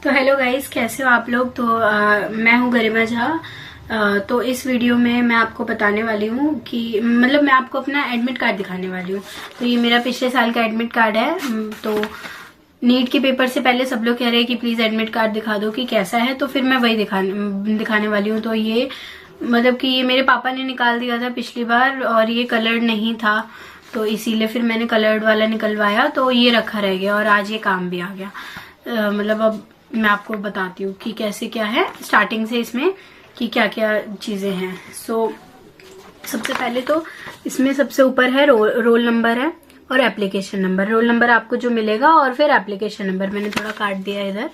तो hello guys, कैसे हो आप लोग। तो मैं हूँ गरिमा झा। तो इस वीडियो में मैं आपको बताने वाली हूँ कि मतलब मैं आपको अपना एडमिट कार्ड दिखाने वाली हूँ। तो ये मेरा पिछले साल का एडमिट कार्ड है। तो नीट के पेपर से पहले सब लोग कह रहे हैं कि प्लीज एडमिट कार्ड दिखा दो कि कैसा है, तो फिर मैं वही दिखाने वाली हूँ। तो ये मतलब कि ये मेरे पापा ने निकाल दिया था पिछली बार और ये कलर्ड नहीं था, तो इसीलिए फिर मैंने कलर्ड वाला निकलवाया, तो ये रखा रह गया और आज ये काम भी आ गया। मतलब अब मैं आपको बताती हूँ कि कैसे क्या है स्टार्टिंग से इसमें कि क्या क्या चीजें हैं। सबसे पहले तो इसमें सबसे ऊपर है रोल नंबर है और एप्लीकेशन नंबर। रोल नंबर आपको जो मिलेगा और फिर एप्लीकेशन नंबर मैंने थोड़ा काट दिया है इधर।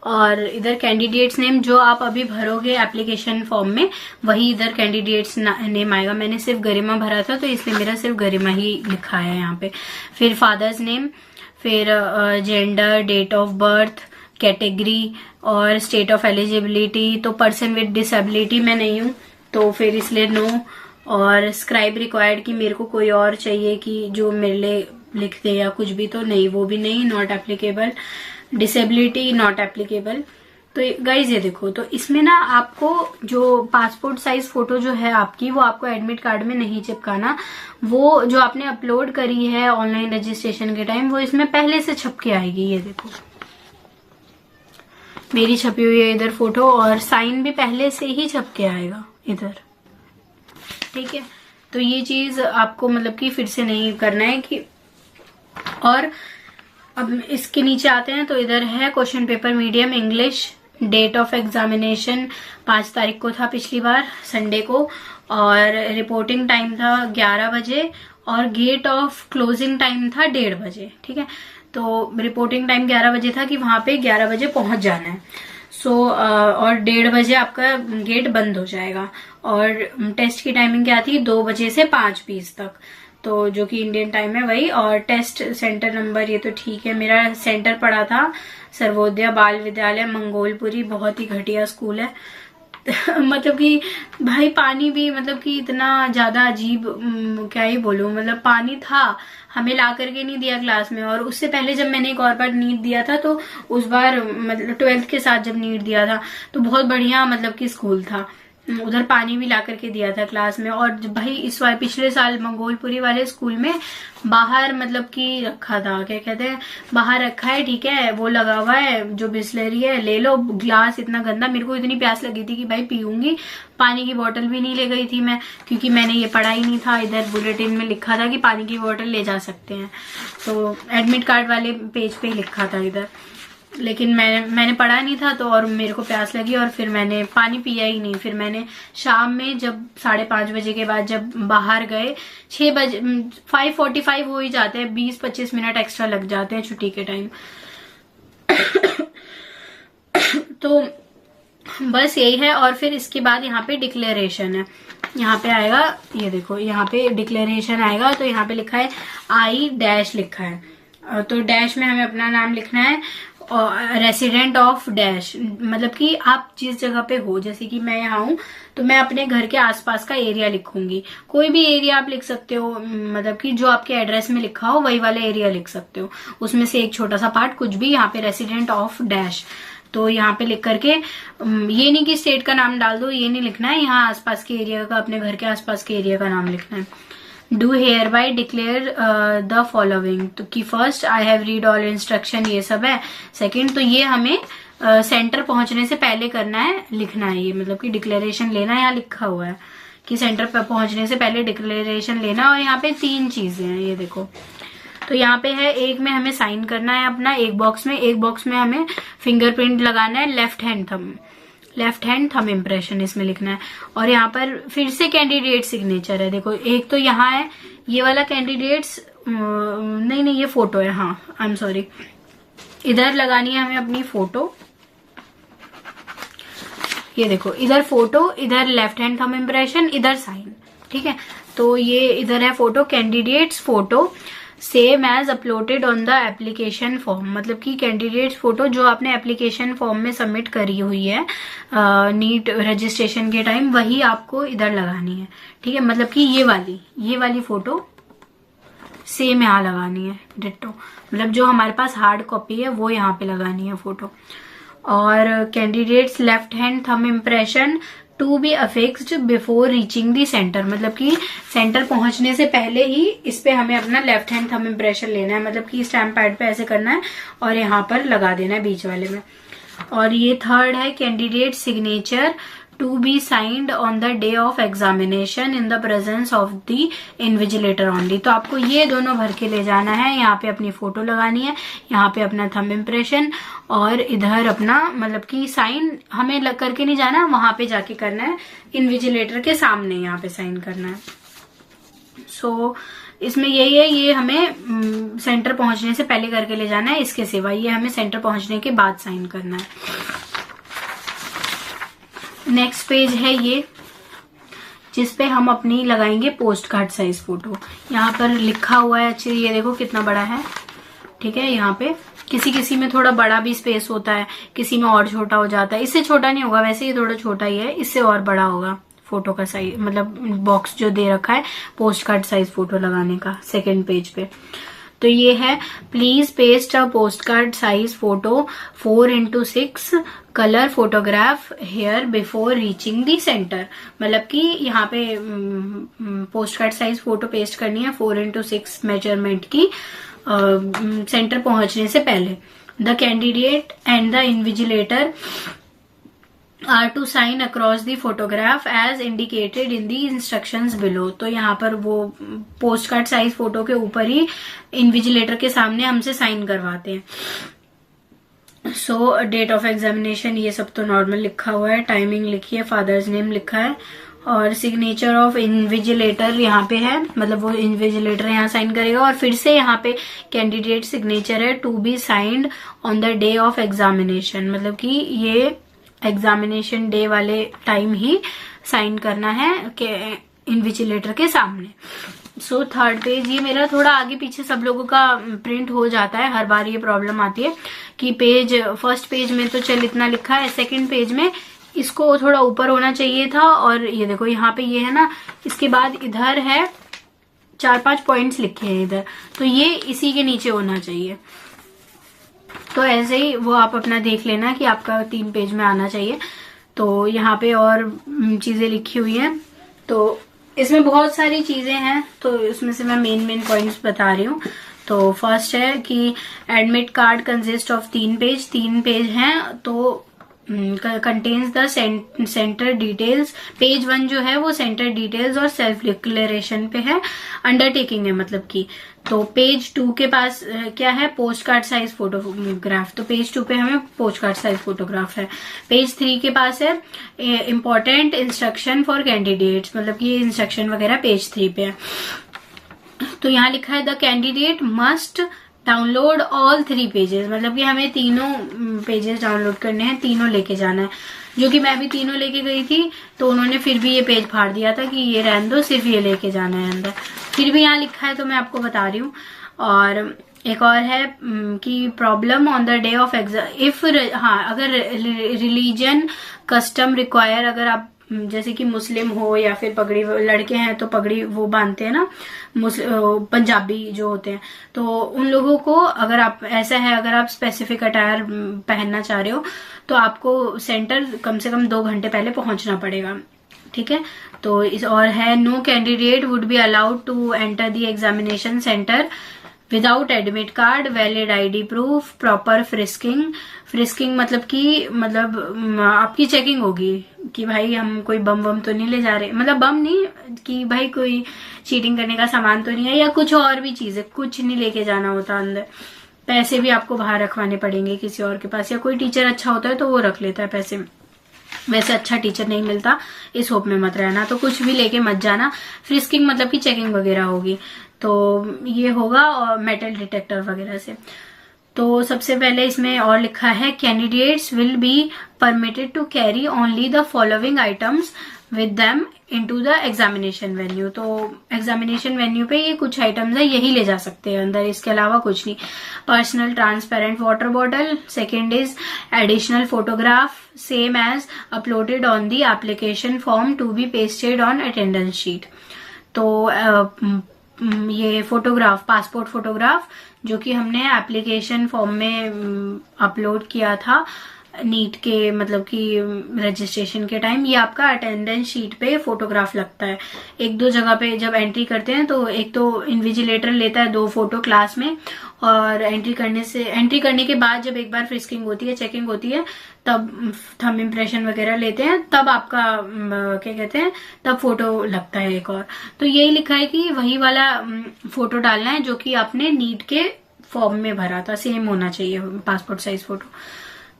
और इधर कैंडिडेट्स नेम जो आप अभी भरोगे एप्लीकेशन फॉर्म में, वही इधर कैंडिडेट्स नेम आएगा। मैंने सिर्फ गरिमा भरा था तो इसलिए मेरा सिर्फ गरिमा ही लिखा है यहाँ पे। फिर फादर्स नेम, फिर gender, date of birth, category और स्टेट ऑफ एलिजिबिलिटी। तो पर्सन विद डिसेबिलिटी मैं नहीं हूँ तो फिर इसलिए नो। और स्क्राइब रिक्वायर्ड कि मेरे को कोई और चाहिए कि जो मेरे लिए लिख दे या कुछ भी, तो नहीं, वो भी नहीं, not applicable. Disability not applicable. तो गाइज ये देखो, तो इसमें ना आपको जो पासपोर्ट साइज फोटो जो है आपकी, वो आपको एडमिट कार्ड में नहीं चिपकाना। वो जो आपने अपलोड करी है ऑनलाइन रजिस्ट्रेशन के टाइम, वो इसमें पहले से छप के आएगी। ये देखो मेरी छपी हुई है इधर फोटो, और साइन भी पहले से ही छप के आएगा इधर, ठीक है। तो ये चीज आपको मतलब कि फिर से नहीं करना है कि। और अब इसके नीचे आते हैं तो इधर है question paper medium English. Date of examination 5 तारीख को था पिछली बार, संडे को, और रिपोर्टिंग टाइम था 11 बजे और गेट ऑफ क्लोजिंग टाइम था 1:30 बजे, ठीक है। तो रिपोर्टिंग टाइम 11 बजे था कि वहां पे 11 बजे पहुंच जाना है। और 1:30 बजे आपका गेट बंद हो जाएगा। और टेस्ट की टाइमिंग क्या थी, 2 बजे से 5:20 तक, तो जो कि इंडियन टाइम है वही। और टेस्ट सेंटर नंबर ये तो ठीक है, मेरा सेंटर पड़ा था सर्वोदय बाल विद्यालय मंगोलपुरी, बहुत ही घटिया स्कूल है। मतलब कि भाई पानी भी मतलब कि इतना ज्यादा अजीब, क्या ही बोलूं, मतलब पानी था, हमें ला करके नहीं दिया क्लास में। और उससे पहले जब मैंने एक और बार नीट दिया था, तो उस बार मतलब 12th के साथ जब नीट दिया था तो बहुत बढ़िया मतलब कि स्कूल था, उधर पानी भी ला करके दिया था क्लास में। और भाई इस बार पिछले साल मंगोलपुरी वाले स्कूल में बाहर मतलब कि रखा था, क्या कहते हैं, बाहर रखा है, ठीक है, वो लगा हुआ है जो बिस्लरी है, ले लो। ग्लास इतना गंदा, मेरे को इतनी प्यास लगी थी कि भाई पीऊंगी, पानी की बोतल भी नहीं ले गई थी मैं, क्योंकि मैंने ये पढ़ा ही नहीं था। इधर बुलेटिन में लिखा था कि पानी की बोतल ले जा सकते हैं, तो एडमिट कार्ड वाले पेज पे ही लिखा था इधर, लेकिन मैंने पढ़ा नहीं था। तो और मेरे को प्यास लगी और फिर मैंने पानी पिया ही नहीं। फिर मैंने शाम में जब 5:30 बजे के बाद जब बाहर गए, 6 बजे 5:45 हो ही जाते हैं, 20-25 मिनट एक्स्ट्रा लग जाते हैं छुट्टी के टाइम। तो बस यही है। और फिर इसके बाद यहाँ पे डिक्लेरेशन है, यहाँ पे आएगा, ये देखो यहाँ पे डिक्लेरेशन आएगा। तो यहाँ पे लिखा है I- लिखा है, तो डैश में हमें अपना नाम लिखना है। रेसिडेंट ऑफ डैश मतलब कि आप जिस जगह पे हो, जैसे कि मैं यहाँ हूँ तो मैं अपने घर के आसपास का एरिया लिखूंगी। कोई भी एरिया आप लिख सकते हो, मतलब कि जो आपके एड्रेस में लिखा हो वही वाला एरिया लिख सकते हो, उसमें से एक छोटा सा पार्ट कुछ भी। यहाँ पे रेसिडेंट ऑफ डैश, तो यहाँ पे लिख करके ये नहीं कि स्टेट का नाम डाल दो, ये नहीं लिखना है। यहाँ आसपास के एरिया का, अपने घर के आसपास के एरिया का नाम लिखना है। Do hereby declare the following, तो कि first I have read all instruction, ये सब है। सेकंड, तो ये हमें सेंटर पहुंचने से पहले करना है, लिखना है ये, मतलब कि डिक्लेरेशन लेना है। यहाँ लिखा हुआ है कि सेंटर पर पहुंचने से पहले डिक्लेरेशन लेना। और यहाँ पे 3 चीजें हैं, ये देखो। तो यहाँ पे है, एक में हमें साइन करना है अपना, एक बॉक्स में हमें फिंगरप्रिंट लगाना है, लेफ्ट हैंड थंब इम्प्रेशन इसमें लिखना है। और यहाँ पर फिर से कैंडिडेट सिग्नेचर है, देखो एक तो यहाँ है ये वाला कैंडिडेट्स, नहीं ये फोटो है, हाँ आई एम सॉरी, इधर लगानी है हमें अपनी फोटो। ये देखो इधर फोटो, इधर लेफ्ट हैंड थंब इम्प्रेशन, इधर साइन, ठीक है। तो ये इधर है photo, candidate's photo same as uploaded on the application form, मतलब कि कैंडिडेट्स फोटो जो आपने एप्लीकेशन फॉर्म में सबमिट करी हुई है नीट रजिस्ट्रेशन के टाइम, वही आपको इधर लगानी है, ठीक है। मतलब कि ये वाली फोटो सेम यहाँ लगानी है, डिट्टो, मतलब जो हमारे पास हार्ड कॉपी है वो यहाँ पे लगानी है फोटो। और candidates left hand thumb impression to be affixed before reaching the centre, मतलब कि सेंटर पहुंचने से पहले ही इस पे हमें अपना लेफ्ट हैंड थंब इम्प्रेशन लेना है, मतलब कि स्टैम्प पैड पे ऐसे करना है और यहाँ पर लगा देना है बीच वाले में। और ये थर्ड है candidate signature to be signed on the day of examination in the presence of the invigilator only. तो आपको ये दोनों भर के ले जाना है, यहाँ पे अपनी फोटो लगानी है, यहाँ पे अपना थंब इम्प्रेशन और इधर अपना मतलब कि साइन हमें करके नहीं जाना, वहां पे जाके करना है, इन्विजिलेटर के सामने यहाँ पे साइन करना है। सो इसमें यही है, ये हमें सेंटर पहुंचने से पहले करके ले जाना है, इसके सिवा ये हमें सेंटर पहुंचने के बाद साइन करना है। नेक्स्ट पेज है ये, जिसपे हम अपनी लगाएंगे पोस्ट कार्ड साइज फोटो। यहाँ पर लिखा हुआ है, अच्छे ये देखो कितना बड़ा है, ठीक है। यहाँ पे किसी किसी में थोड़ा बड़ा भी स्पेस होता है, किसी में और छोटा हो जाता है, इससे छोटा नहीं होगा, वैसे ये थोड़ा छोटा ही है, इससे और बड़ा होगा फोटो का साइज, मतलब बॉक्स जो दे रखा है पोस्ट कार्ड साइज फोटो लगाने का सेकेंड पेज पे। तो ये है please paste a post card size photo 4x6 colour photograph here before reaching the centre, मतलब कि यहाँ पे post card size photo paste करनी है 4x6 मेजरमेंट की सेंटर पहुंचने से पहले। The candidate and the invigilator are to sign across the photograph as indicated in the instructions below. तो यहाँ पर वो पोस्ट कार्ड साइज फोटो के ऊपर ही इन्विजिलेटर के सामने हमसे साइन करवाते हैं। सो डेट ऑफ एग्जामिनेशन ये सब तो नॉर्मल लिखा हुआ है, टाइमिंग लिखी है, फादर्स नेम लिखा है और सिग्नेचर ऑफ इन्विजिलेटर यहाँ पे है, मतलब वो इन्विजिलेटर यहाँ साइन करेगा। और फिर से यहाँ पे कैंडिडेट सिग्नेचर है to be signed on the day of examination, मतलब कि ये एग्जामिनेशन डे वाले टाइम ही साइन करना है इन्विजिलेटर के सामने। सो थर्ड पेज, ये मेरा थोड़ा आगे पीछे सब लोगों का प्रिंट हो जाता है, हर बार ये प्रॉब्लम आती है कि पेज फर्स्ट पेज में तो चल इतना लिखा है, सेकंड पेज में इसको थोड़ा ऊपर होना चाहिए था। और ये देखो यहाँ पे ये है ना, इसके बाद इधर है 4-5 पॉइंट्स लिखे हैं इधर, तो ये इसी के नीचे होना चाहिए। तो ऐसे ही वो आप अपना देख लेना कि आपका 3 पेज में आना चाहिए। तो यहाँ पे और चीजें लिखी हुई हैं, तो इसमें बहुत सारी चीजें हैं, तो उसमें से मैं मेन पॉइंट्स बता रही हूँ। तो फर्स्ट है कि admit card consist of 3 page हैं, तो contains the centre details. Page 1 जो है वो सेंटर डिटेल्स और सेल्फ डिक्लेरेशन पे है, अंडरटेकिंग है मतलब की। तो पेज 2 के पास क्या है, पोस्ट कार्ड साइज फोटोग्राफ, तो पेज 2 पे हमें पोस्ट कार्ड साइज फोटोग्राफ है। पेज 3 के पास है इम्पोर्टेंट इंस्ट्रक्शन फॉर कैंडिडेट्स, मतलब कि ये इंस्ट्रक्शन वगैरह पेज 3 पे है। तो यहाँ लिखा है the candidate must download all 3 pages, मतलब कि हमें तीनों पेजेस डाउनलोड करने हैं, तीनों लेके जाना है। जो कि मैं भी तीनों लेके गई थी, तो उन्होंने फिर भी ये पेज फाड़ दिया था कि ये रहने दो, सिर्फ ये लेके जाना है अंदर। फिर भी यहाँ लिखा है तो मैं आपको बता रही हूँ। और एक और है कि problem on the day of exam if, हाँ अगर रिलीजन कस्टम रिक्वायर, अगर आप जैसे कि मुस्लिम हो या फिर पगड़ी, लड़के हैं तो पगड़ी वो बांधते हैं ना, पंजाबी जो होते हैं, तो उन लोगों को अगर आप ऐसा है, अगर आप स्पेसिफिक अटायर पहनना चाह रहे हो तो आपको सेंटर कम से कम 2 घंटे पहले पहुंचना पड़ेगा, ठीक है। तो इस और है no candidate would be allowed to enter the examination centre without admit card, valid ID proof, proper frisking मतलब कि आपकी चेकिंग होगी कि भाई हम कोई बम तो नहीं ले जा रहे, मतलब बम नहीं कि भाई कोई चीटिंग करने का सामान तो नहीं है, या कुछ और भी चीज है, कुछ नहीं लेके जाना होता अंदर। पैसे भी आपको बाहर रखवाने पड़ेंगे किसी और के पास, या कोई टीचर अच्छा होता है तो वो रख लेता है पैसे, वैसे अच्छा टीचर नहीं मिलता, इस होप में मत रहना। तो कुछ भी लेके मत जाना। फ्रिस्किंग मतलब कि चेकिंग वगैरह होगी, तो ये होगा और मेटल डिटेक्टर वगैरह से। तो सबसे पहले इसमें और लिखा है candidates will be permitted to carry only the following items with them into the examination venue. तो एग्जामिनेशन वेन्यू पे ये कुछ आइटम्स है, यही ले जा सकते हैं अंदर, इसके अलावा कुछ नहीं। Personal transparent water bottle, second is additional photograph same as uploaded on the application form to be pasted on attendance sheet. तो ये फोटोग्राफ, पासपोर्ट फोटोग्राफ जो कि हमने एप्लीकेशन फॉर्म में अपलोड किया था नीट के मतलब कि रजिस्ट्रेशन के टाइम, ये आपका अटेंडेंस शीट पे फोटोग्राफ लगता है। एक दो जगह पे जब एंट्री करते हैं तो एक तो इन्विजिलेटर लेता है 2 फोटो क्लास में, और एंट्री करने के बाद जब एक बार फ्रिस्किंग होती है, चेकिंग होती है, तब थंब इम्प्रेशन वगैरह लेते हैं, तब आपका क्या कहते हैं, तब फोटो लगता है एक और। तो यही लिखा है कि वही वाला फोटो डालना है जो कि आपने नीट के फॉर्म में भरा था, सेम होना चाहिए पासपोर्ट साइज फोटो।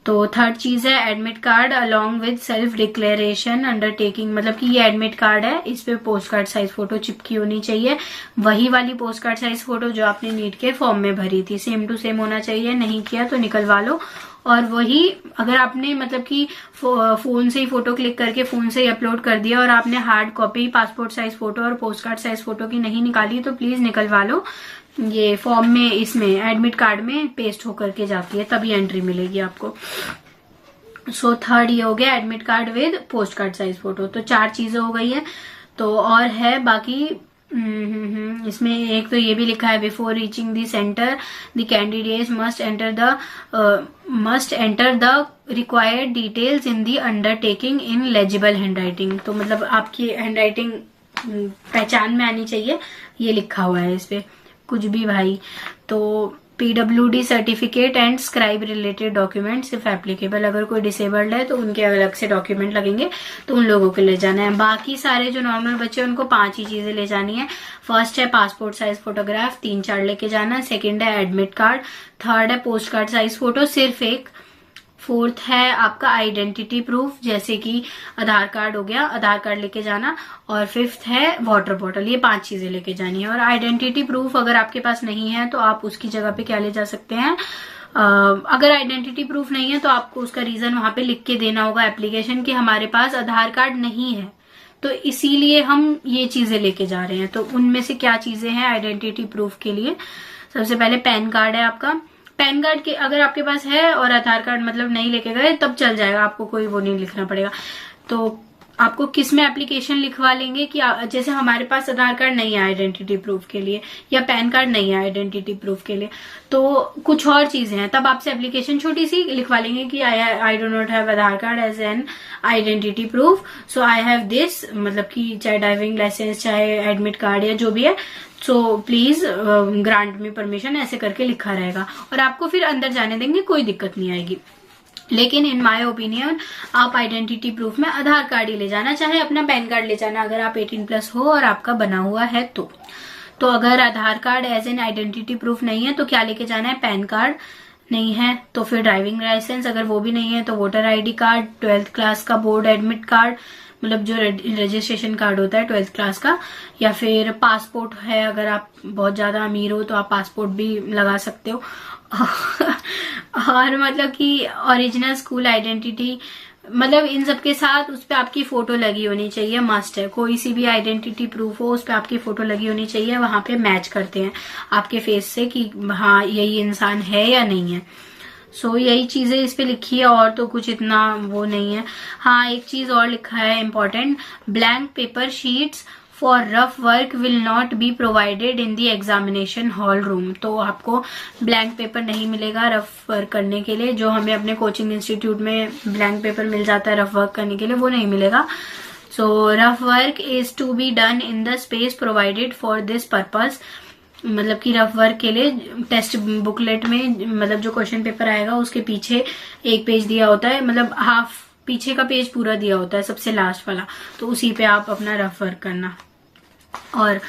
तो थर्ड चीज है admit card along with self declaration undertaking, मतलब कि ये एडमिट कार्ड है, इस पे पोस्ट कार्ड साइज फोटो चिपकी होनी चाहिए, वही वाली पोस्ट कार्ड साइज फोटो जो आपने नीट के फॉर्म में भरी थी, सेम टू सेम होना चाहिए। नहीं किया तो निकलवा लो। और वही अगर आपने मतलब कि फोन से ही फोटो क्लिक करके फोन से ही अपलोड कर दिया और आपने hard copy passport size photo और पोस्ट कार्ड साइज फोटो की नहीं निकाली, तो प्लीज निकलवा लो। ये फॉर्म में, इसमें एडमिट कार्ड में पेस्ट होकर के जाती है, तभी एंट्री मिलेगी आपको। सो थर्ड ये हो गया admit card with post card size photo. तो 4 चीजें हो गई है। तो और है बाकी इसमें एक तो ये भी लिखा है before reaching the centre the candidate must enter the required details in the undertaking in legible handwriting. तो मतलब आपकी हैंडराइटिंग पहचान में आनी चाहिए, ये लिखा हुआ है इस पे कुछ भी भाई। तो PWD certificate and scribe related documents if applicable, अगर कोई डिसेबल्ड है तो उनके अलग से डॉक्यूमेंट लगेंगे, तो उन लोगों को ले जाना है। बाकी सारे जो नॉर्मल बच्चे उनको 5 ही चीजें ले जानी है। फर्स्ट है पासपोर्ट साइज फोटोग्राफ, 3-4 लेके जाना। सेकंड है एडमिट कार्ड। थर्ड है पोस्ट कार्ड साइज फोटो, सिर्फ एक। फोर्थ है आपका आइडेंटिटी प्रूफ, जैसे कि आधार कार्ड हो गया, आधार कार्ड लेके जाना। और फिफ्थ है वाटर बॉटल। ये 5 चीजें लेके जानी है। और आइडेंटिटी प्रूफ अगर आपके पास नहीं है तो आप उसकी जगह पे क्या ले जा सकते हैं, अगर आइडेंटिटी प्रूफ नहीं है तो आपको उसका रीजन वहां पे लिख के देना होगा एप्लीकेशन कि हमारे पास आधार कार्ड नहीं है, तो इसीलिए हम ये चीजें लेके जा रहे हैं। तो उनमें से क्या चीजें हैं आइडेंटिटी प्रूफ के लिए? सबसे पहले पैन कार्ड है आपका। पैन कार्ड के अगर आपके पास है और आधार कार्ड मतलब नहीं लेके गए तब चल जाएगा, आपको कोई वो नहीं लिखना पड़ेगा। तो आपको किस में एप्लीकेशन लिखवा लेंगे कि जैसे हमारे पास आधार कार्ड नहीं है आइडेंटिटी प्रूफ के लिए, या पैन कार्ड नहीं है आइडेंटिटी प्रूफ के लिए, तो कुछ और चीजें हैं, तब आपसे एप्लीकेशन छोटी सी लिखवा लेंगे कि I do not have Aadhaar card as an identity proof, so I have this, मतलब कि चाहे ड्राइविंग लाइसेंस चाहे एडमिट कार्ड या जो भी है, so please grant me permission, ऐसे करके लिखा रहेगा और आपको फिर अंदर जाने देंगे, कोई दिक्कत नहीं आएगी। लेकिन इन माय ओपिनियन आप आइडेंटिटी प्रूफ में आधार कार्ड ही ले जाना, चाहे अपना पैन कार्ड ले जाना अगर आप 18+ हो और आपका बना हुआ है तो अगर Aadhaar card as an identity proof नहीं है तो क्या लेके जाना है, पैन कार्ड नहीं है तो फिर ड्राइविंग लाइसेंस, अगर वो भी नहीं है तो voter ID card, 12th class का बोर्ड एडमिट कार्ड, मतलब जो रजिस्ट्रेशन कार्ड होता है 12th क्लास का, या फिर पासपोर्ट है, अगर आप बहुत ज्यादा अमीर हो तो आप पासपोर्ट भी लगा सकते हो और मतलब कि ओरिजिनल स्कूल आइडेंटिटी, मतलब इन सब के साथ उस पे आपकी फोटो लगी होनी चाहिए, मस्ट है। कोई सी भी आइडेंटिटी प्रूफ हो उस पे आपकी फोटो लगी होनी चाहिए, वहां पे मैच करते हैं आपके फेस से कि हाँ यही इंसान है या नहीं है। सो यही चीजें इस पे लिखी है, और तो कुछ इतना वो नहीं है। हाँ एक चीज और लिखा है important, blank paper sheets for rough work will not be provided in the examination hall room. तो आपको ब्लैंक पेपर नहीं मिलेगा रफ वर्क करने के लिए, जो हमें अपने कोचिंग इंस्टीट्यूट में ब्लैंक पेपर मिल जाता है रफ वर्क करने के लिए, वो नहीं मिलेगा। So rough work is to be done in the space provided for this purpose, मतलब कि रफ वर्क के लिए टेस्ट बुकलेट में, मतलब जो क्वेश्चन पेपर आएगा उसके पीछे एक पेज दिया होता है, मतलब हाफ पीछे का पेज पूरा दिया होता है सबसे लास्ट वाला, तो उसी पे आप अपना रफ वर्क करना। और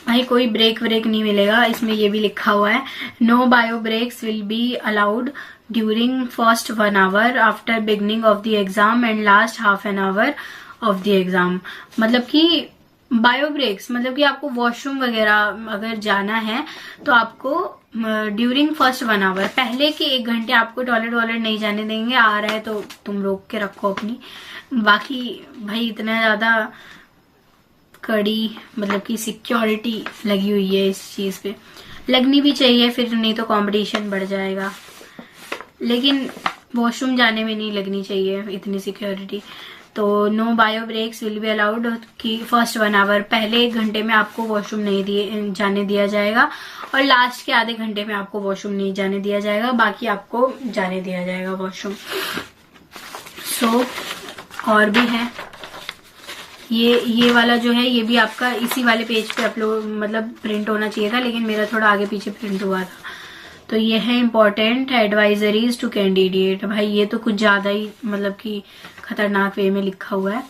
भाई कोई ब्रेक व्रेक नहीं मिलेगा, इसमें ये भी लिखा हुआ है, no bio breaks will be allowed during first 1 hour after beginning of the exam and last half an hour of the exam. मतलब कि बायो ब्रेक्स मतलब कि आपको वॉशरूम वगैरह अगर जाना है तो आपको ड्यूरिंग फर्स्ट 1 आवर, पहले के 1 घंटे आपको टॉयलेट वॉलेट नहीं जाने देंगे, आ रहा है तो तुम रोक के रखो अपनी। बाकी भाई इतना ज्यादा कड़ी मतलब कि सिक्योरिटी लगी हुई है इस चीज पे, लगनी भी चाहिए, फिर नहीं तो कंपटीशन बढ़ जाएगा, लेकिन वॉशरूम जाने में नहीं लगनी चाहिए इतनी सिक्योरिटी। तो no bio breaks will be allowed कि फर्स्ट 1 आवर, पहले 1 घंटे में आपको वॉशरूम नहीं जाने दिया जाएगा और लास्ट के आधे घंटे में आपको वॉशरूम नहीं जाने दिया जाएगा, बाकी आपको जाने दिया जाएगा वॉशरूम। सो और भी है, ये वाला जो है ये भी आपका इसी वाले पेज पे अपलोड मतलब प्रिंट होना चाहिए था, लेकिन मेरा थोड़ा आगे पीछे प्रिंट हुआ था। तो ये है इम्पोर्टेंट एडवाइजरीज टू कैंडिडेट। भाई ये तो कुछ ज्यादा ही मतलब कि खतरनाक वे में लिखा हुआ है।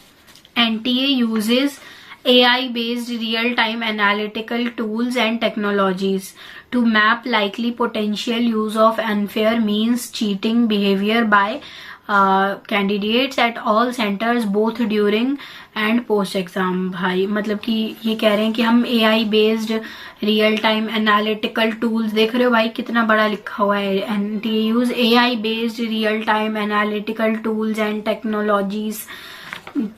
NTA uses AI based real time analytical tools and technologies to map likely potential use of unfair means cheating behavior by candidates at all centers both during and post exam। भाई मतलब कि ये कह रहे हैं कि हम AI based real time analytical tools, देख रहे हो भाई कितना बड़ा लिखा हुआ है, NTA use AI based real time analytical tools and technologies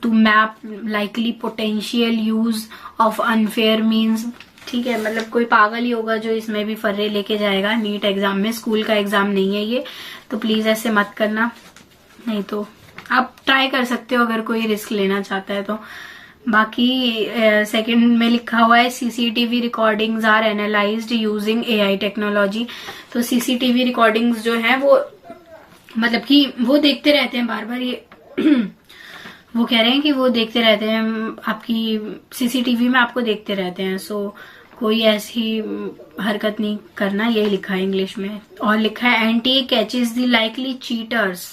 to map likely potential use of unfair means। ठीक है, मतलब कोई पागल ही होगा जो इसमें भी फर्रे लेके जाएगा नीट एग्जाम में। स्कूल का एग्जाम नहीं है ये, तो प्लीज ऐसे मत करना, नहीं तो आप ट्राई कर सकते हो अगर कोई रिस्क लेना चाहता है तो। बाकी सेकंड में लिखा हुआ है CCTV recordings are analysed using AI technology. तो CCTV रिकॉर्डिंग्स जो है वो मतलब कि वो देखते रहते हैं बार बार, ये वो कह रहे हैं कि वो देखते रहते हैं आपकी CCTV में, आपको देखते रहते हैं। सो कोई ऐसी हरकत नहीं करना, यही लिखा है इंग्लिश में। और लिखा है NTA catches the likely cheaters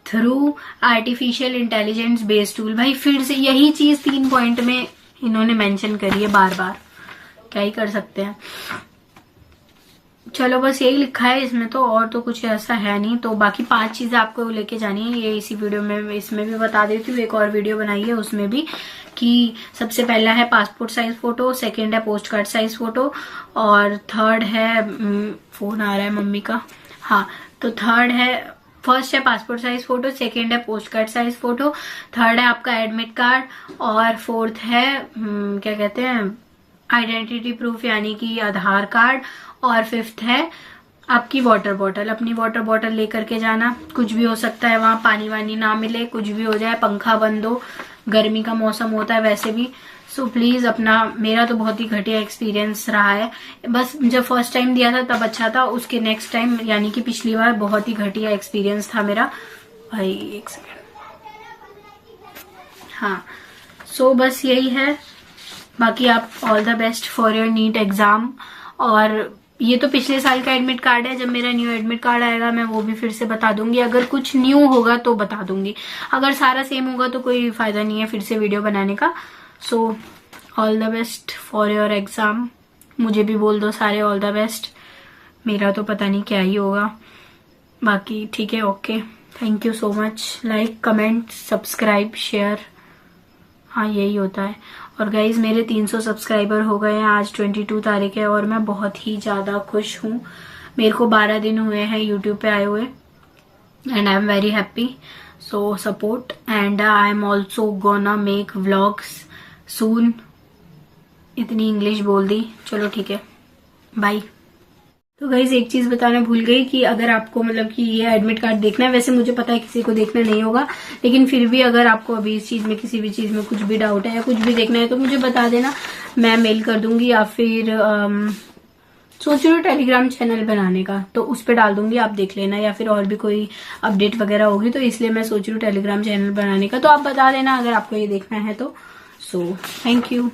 through artificial intelligence based tool. भाई फिर से यही चीज 3 पॉइंट में इन्होंने मेंशन करी है बार बार, क्या ही कर सकते हैं। चलो बस यही लिखा है इसमें तो, और तो कुछ ऐसा है नहीं। तो बाकी 5 चीजें आपको लेके जानी है, ये इसी वीडियो में इसमें भी बता देती हूँ। एक और वीडियो बनाई है उसमें भी कि सबसे पहला है पासपोर्ट साइज फोटो, सेकंड है पोस्ट कार्ड साइज फोटो, और थर्ड है फोन आ रहा है मम्मी का, हाँ तो थर्ड है, फर्स्ट है पासपोर्ट साइज फोटो, सेकंड है post card size photo, third है आपका एडमिट कार्ड, और फोर्थ है क्या कहते हैं आइडेंटिटी प्रूफ यानी कि आधार कार्ड, और फिफ्थ है आपकी वाटर बॉटल। अपनी वाटर बॉटल लेकर के जाना, कुछ भी हो सकता है वहां, पानी वानी ना मिले, कुछ भी हो जाए, पंखा बंद हो, गर्मी का मौसम होता है वैसे भी। सो प्लीज अपना, मेरा तो बहुत ही घटिया एक्सपीरियंस रहा है, बस जब फर्स्ट टाइम दिया था तब अच्छा था, उसके नेक्स्ट टाइम यानी कि पिछली बार बहुत ही घटिया एक्सपीरियंस था मेरा। भाई एक सेकेंड, हाँ सो बस यही है। बाकी आप all the best for your NEET exam. और ये तो पिछले साल का एडमिट कार्ड है, जब मेरा न्यू एडमिट कार्ड आएगा मैं वो भी फिर से बता दूंगी, अगर कुछ न्यू होगा तो बता दूंगी, अगर सारा सेम होगा तो कोई फायदा नहीं है फिर से वीडियो बनाने का। So all the best for your exam. मुझे भी बोल दो सारे ऑल द बेस्ट, मेरा तो पता नहीं क्या ही होगा। बाकी ठीक है, okay, thank you so much. Like comment subscribe share, हाँ यही होता है। और गाइज मेरे 300 सब्सक्राइबर हो गए हैं, आज 22 तारीख है और मैं बहुत ही ज्यादा खुश हूँ। मेरे को 12 दिन हुए हैं यूट्यूब पे आए हुए, and I am very happy. So support, and I am also gonna make vlogs soon. इतनी इंग्लिश बोल दी, चलो ठीक है, बाय। तो गाइज एक चीज बताना भूल गई कि अगर आपको मतलब कि ये एडमिट कार्ड देखना है, वैसे मुझे पता है किसी को देखना नहीं होगा, लेकिन फिर भी अगर आपको अभी इस चीज में किसी भी चीज में कुछ भी डाउट है या कुछ भी देखना है तो मुझे बता देना, मैं मेल कर दूंगी, या फिर सोच रही हूँ टेलीग्राम चैनल बनाने का, तो उस पर डाल दूंगी, आप देख लेना, या फिर और भी कोई अपडेट वगैरह होगी तो इसलिए मैं सोच रही हूँ टेलीग्राम चैनल बनाने का, तो आप बता देना अगर आपको ये देखना है तो। So thank you.